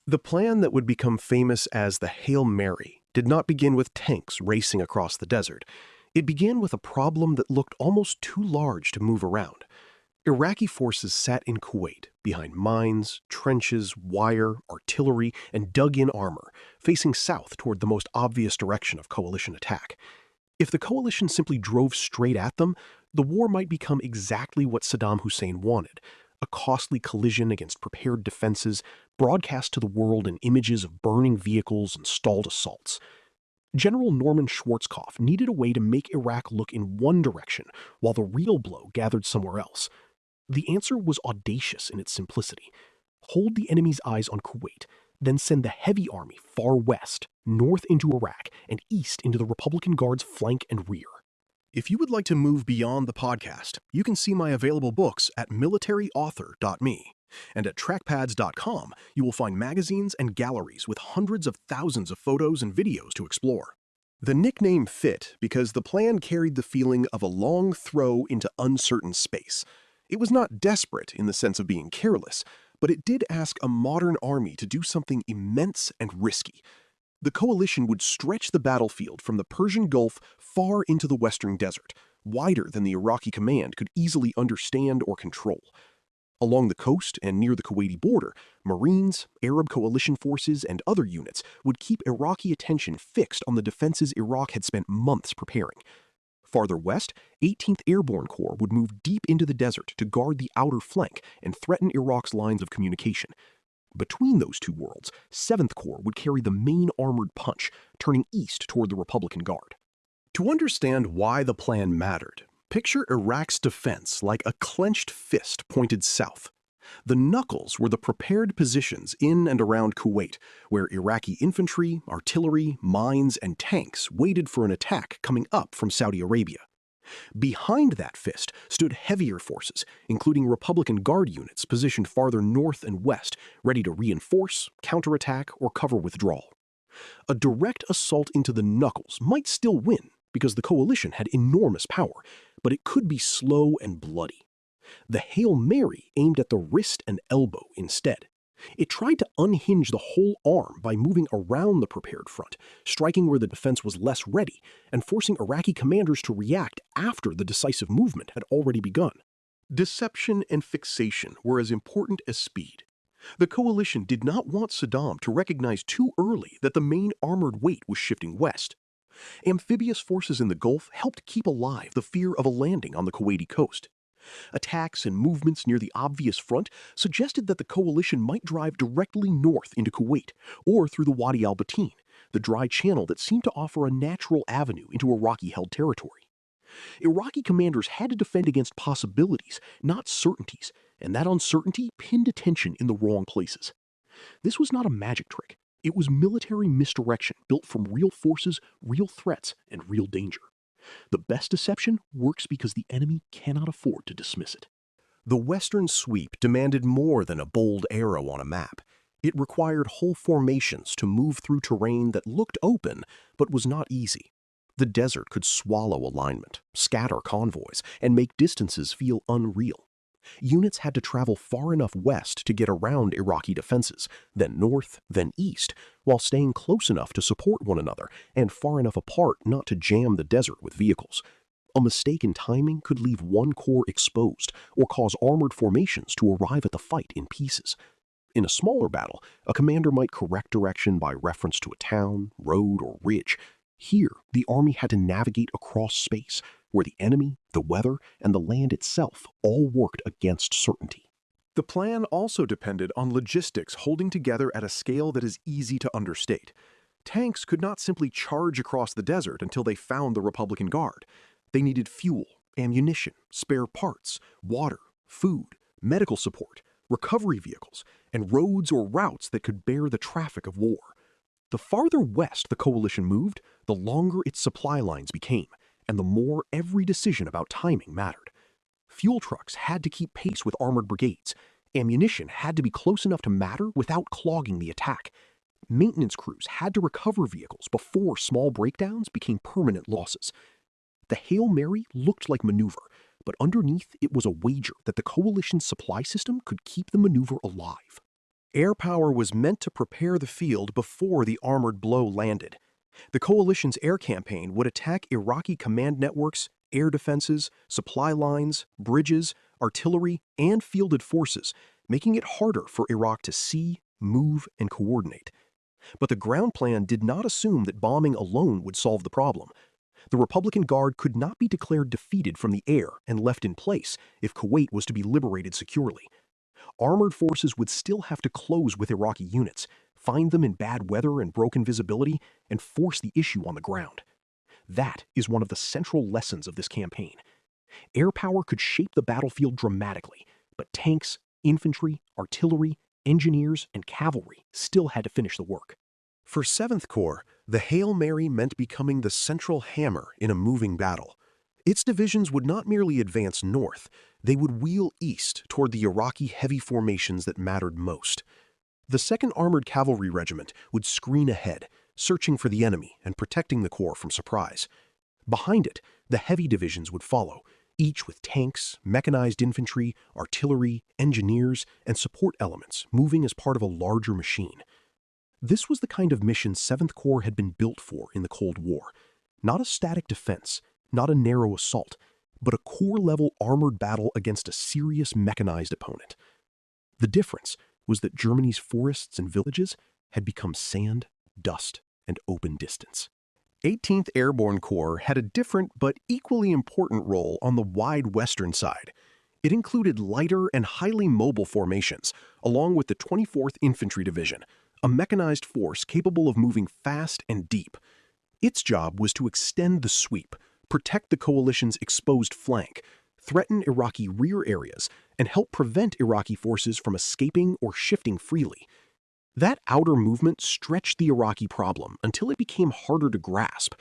The plan that would become famous as the Hail Mary did not begin with tanks racing across the desert. It began with a problem that looked almost too large to move around. Iraqi forces sat in Kuwait, behind mines, trenches, wire, artillery, and dug-in armor, facing south toward the most obvious direction of coalition attack. If the coalition simply drove straight at them, the war might become exactly what Saddam Hussein wanted: a costly collision against prepared defenses, broadcast to the world in images of burning vehicles and stalled assaults. General Norman Schwarzkopf needed a way to make Iraq look in one direction while the real blow gathered somewhere else. The answer was audacious in its simplicity. Hold the enemy's eyes on Kuwait, then send the heavy army far west, north into Iraq, and east into the Republican Guard's flank and rear. If you would like to move beyond the podcast, you can see my available books at militaryauthor.me. And at trackpads.com, you will find magazines and galleries with hundreds of thousands of photos and videos to explore. The nickname fit because the plan carried the feeling of a long throw into uncertain space. It was not desperate in the sense of being careless, but it did ask a modern army to do something immense and risky. The coalition would stretch the battlefield from the Persian Gulf far into the western desert, wider than the Iraqi command could easily understand or control. Along the coast and near the Kuwaiti border, Marines, Arab coalition forces, and other units would keep Iraqi attention fixed on the defenses Iraq had spent months preparing. Farther west, 18th Airborne Corps would move deep into the desert to guard the outer flank and threaten Iraq's lines of communication. Between those two worlds, 7th Corps would carry the main armored punch, turning east toward the Republican Guard. To understand why the plan mattered, picture Iraq's defense like a clenched fist pointed south. The knuckles were the prepared positions in and around Kuwait, where Iraqi infantry, artillery, mines, and tanks waited for an attack coming up from Saudi Arabia. Behind that fist stood heavier forces, including Republican Guard units positioned farther north and west, ready to reinforce, counterattack, or cover withdrawal. A direct assault into the knuckles might still win, because the coalition had enormous power, but it could be slow and bloody. The Hail Mary aimed at the wrist and elbow instead. It tried to unhinge the whole arm by moving around the prepared front, striking where the defense was less ready, and forcing Iraqi commanders to react after the decisive movement had already begun. Deception and fixation were as important as speed. The coalition did not want Saddam to recognize too early that the main armored weight was shifting west. Amphibious forces in the Gulf helped keep alive the fear of a landing on the Kuwaiti coast. Attacks and movements near the obvious front suggested that the coalition might drive directly north into Kuwait, or through the Wadi al Batin, the dry channel that seemed to offer a natural avenue into Iraqi-held territory. Iraqi commanders had to defend against possibilities, not certainties, and that uncertainty pinned attention in the wrong places. This was not a magic trick. It was military misdirection built from real forces, real threats, and real danger. The best deception works because the enemy cannot afford to dismiss it. The western sweep demanded more than a bold arrow on a map. It required whole formations to move through terrain that looked open but was not easy. The desert could swallow alignment, scatter convoys, and make distances feel unreal. Units had to travel far enough west to get around Iraqi defenses, then north, then east, while staying close enough to support one another and far enough apart not to jam the desert with vehicles. A mistake in timing could leave one corps exposed or cause armored formations to arrive at the fight in pieces. In a smaller battle, a commander might correct direction by reference to a town, road, or ridge. Here, the army had to navigate across space, where the enemy, the weather, and the land itself all worked against certainty. The plan also depended on logistics holding together at a scale that is easy to understate. Tanks could not simply charge across the desert until they found the Republican Guard. They needed fuel, ammunition, spare parts, water, food, medical support, recovery vehicles, and roads or routes that could bear the traffic of war. The farther west the coalition moved, the longer its supply lines became, and the more every decision about timing mattered. Fuel trucks had to keep pace with armored brigades. Ammunition had to be close enough to matter without clogging the attack. Maintenance crews had to recover vehicles before small breakdowns became permanent losses. The Hail Mary looked like maneuver, but underneath it was a wager that the coalition's supply system could keep the maneuver alive. Air power was meant to prepare the field before the armored blow landed. The coalition's air campaign would attack Iraqi command networks, air defenses, supply lines, bridges, artillery, and fielded forces, making it harder for Iraq to see, move, and coordinate. But the ground plan did not assume that bombing alone would solve the problem. The Republican Guard could not be declared defeated from the air and left in place if Kuwait was to be liberated securely. Armored forces would still have to close with Iraqi units, find them in bad weather and broken visibility, and force the issue on the ground. That is one of the central lessons of this campaign. Air power could shape the battlefield dramatically, but tanks, infantry, artillery, engineers, and cavalry still had to finish the work. For 7th Corps, the Hail Mary meant becoming the central hammer in a moving battle. Its divisions would not merely advance north, they would wheel east toward the Iraqi heavy formations that mattered most. The 2nd Armored Cavalry Regiment would screen ahead, searching for the enemy and protecting the Corps from surprise. Behind it, the heavy divisions would follow, each with tanks, mechanized infantry, artillery, engineers, and support elements moving as part of a larger machine. This was the kind of mission 7th Corps had been built for in the Cold War. Not a static defense, not a narrow assault, but a Corps-level armored battle against a serious mechanized opponent. The difference was that Germany's forests and villages had become sand, dust, and open distance. 18th Airborne Corps had a different but equally important role on the wide western side. It included lighter and highly mobile formations, along with the 24th Infantry Division, a mechanized force capable of moving fast and deep. Its job was to extend the sweep, protect the coalition's exposed flank, threaten Iraqi rear areas, and help prevent Iraqi forces from escaping or shifting freely. That outer movement stretched the Iraqi problem until it became harder to grasp.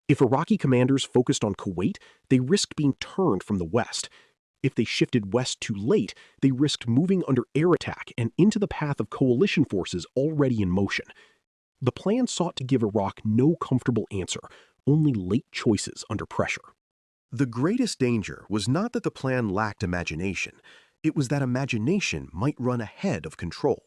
If Iraqi commanders focused on Kuwait, they risked being turned from the west. If they shifted west too late, they risked moving under air attack and into the path of coalition forces already in motion. The plan sought to give Iraq no comfortable answer, only late choices under pressure. The greatest danger was not that the plan lacked imagination, it was that imagination might run ahead of control.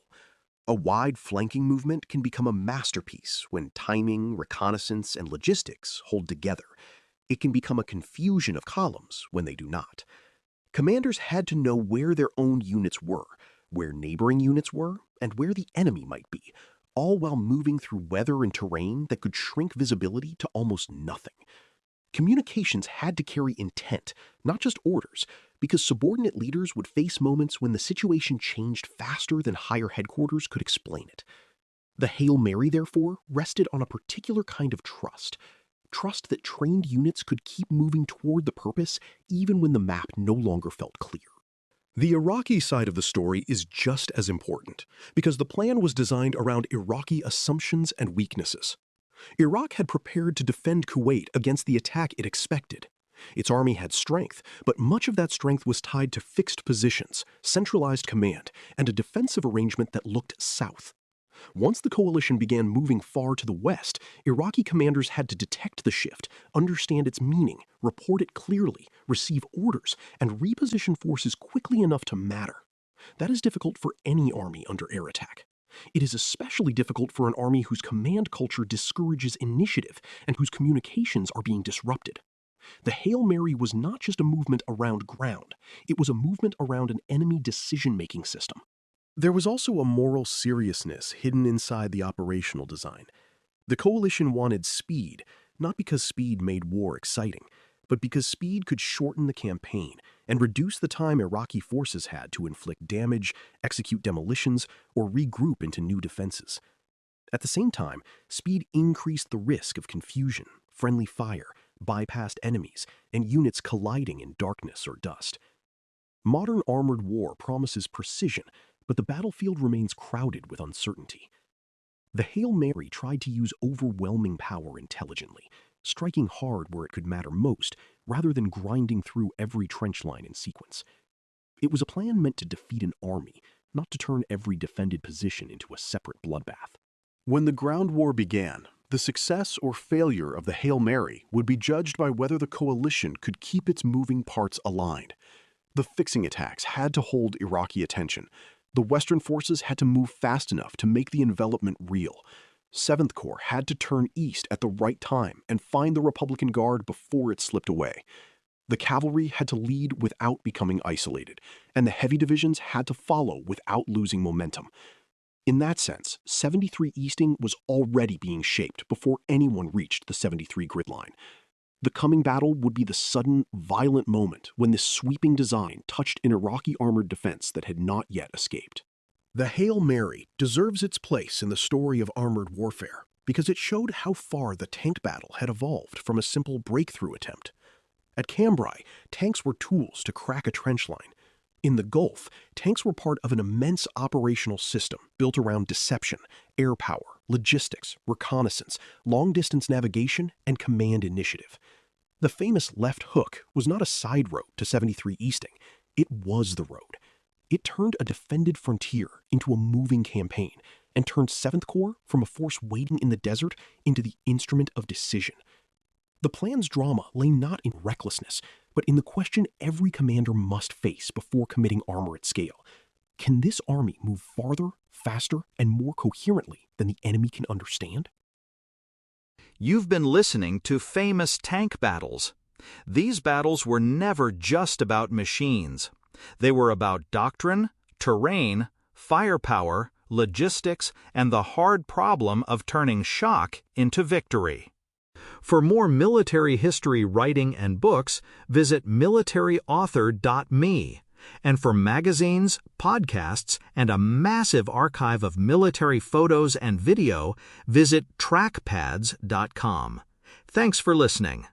A wide flanking movement can become a masterpiece when timing, reconnaissance, and logistics hold together. It can become a confusion of columns when they do not. Commanders had to know where their own units were, where neighboring units were, and where the enemy might be, all while moving through weather and terrain that could shrink visibility to almost nothing. Communications had to carry intent, not just orders, because subordinate leaders would face moments when the situation changed faster than higher headquarters could explain it. The Hail Mary, therefore, rested on a particular kind of trust that trained units could keep moving toward the purpose even when the map no longer felt clear. The Iraqi side of the story is just as important, because the plan was designed around Iraqi assumptions and weaknesses. Iraq had prepared to defend Kuwait against the attack it expected. Its army had strength, but much of that strength was tied to fixed positions, centralized command, and a defensive arrangement that looked south. Once the coalition began moving far to the west, Iraqi commanders had to detect the shift, understand its meaning, report it clearly, receive orders, and reposition forces quickly enough to matter. That is difficult for any army under air attack. It is especially difficult for an army whose command culture discourages initiative and whose communications are being disrupted. The Hail Mary was not just a movement around ground, it was a movement around an enemy decision-making system. There was also a moral seriousness hidden inside the operational design. The coalition wanted speed, not because speed made war exciting, but because speed could shorten the campaign and reduce the time Iraqi forces had to inflict damage, execute demolitions, or regroup into new defenses. At the same time, speed increased the risk of confusion, friendly fire, bypassed enemies, and units colliding in darkness or dust. Modern armored war promises precision, but the battlefield remains crowded with uncertainty. The Hail Mary tried to use overwhelming power intelligently, striking hard where it could matter most, rather than grinding through every trench line in sequence. It was a plan meant to defeat an army, not to turn every defended position into a separate bloodbath. When the ground war began, the success or failure of the Hail Mary would be judged by whether the coalition could keep its moving parts aligned. The fixing attacks had to hold Iraqi attention, The Western forces had to move fast enough to make the envelopment real. 7th Corps had to turn east at the right time and find the Republican Guard before it slipped away. The cavalry had to lead without becoming isolated, and the heavy divisions had to follow without losing momentum. In that sense, 73 Easting was already being shaped before anyone reached the 73 grid line. The coming battle would be the sudden, violent moment when this sweeping design touched an Iraqi armored defense that had not yet escaped. The Hail Mary deserves its place in the story of armored warfare because it showed how far the tank battle had evolved from a simple breakthrough attempt. At Cambrai, tanks were tools to crack a trench line. In the Gulf, tanks were part of an immense operational system built around deception, air power, logistics, reconnaissance, long-distance navigation, and command initiative. The famous left hook was not a side road to 73 Easting. It was the road. It turned a defended frontier into a moving campaign and turned 7th Corps from a force waiting in the desert into the instrument of decision. The plan's drama lay not in recklessness, but in the question every commander must face before committing armor at scale. Can this army move farther, faster, and more coherently than the enemy can understand? You've been listening to Famous Tank Battles. These battles were never just about machines. They were about doctrine, terrain, firepower, logistics, and the hard problem of turning shock into victory. For more military history writing and books, visit militaryauthor.me. And for magazines, podcasts, and a massive archive of military photos and video, visit trackpads.com. Thanks for listening.